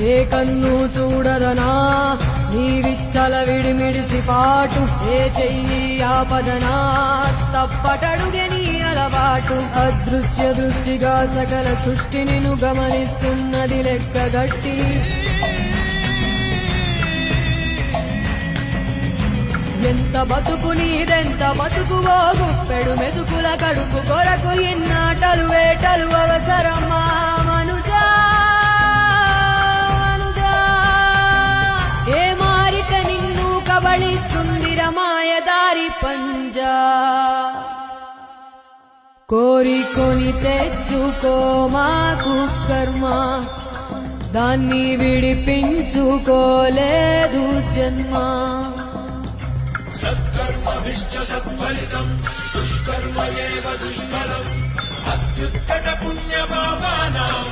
ఏ కన్ను చూడదనా నీ విచ్చల విడిమిడిసి పాటు, ఏ చెయ్యి ఆపదనా తప్పటడుగే నీ అలవాటు. అదృశ్య దృష్టిగా సకల సృష్టిని ను గమనిస్తున్నది లెక్కగట్టి, ఎంత బతుకు నీదెంత బతుకువో గుప్పెడు మెతుకుల కడుపు కొరకు ఎన్నాటలు వేటలు అవసరమా మనుజా మనుజా. ఏ మారిక నిన్ను కబళిస్తుంది రమాయదారి పంజా. కోరికొని తెచ్చుకో మాకు కర్మ, దాన్ని విడిపించుకోలేదు జన్మ. సత్కర్మభిశ్చ సత్ఫలితం దుష్కర్మ ఏవ దుష్ఫలం. అత్యుత్కట పుణ్య పాపానాం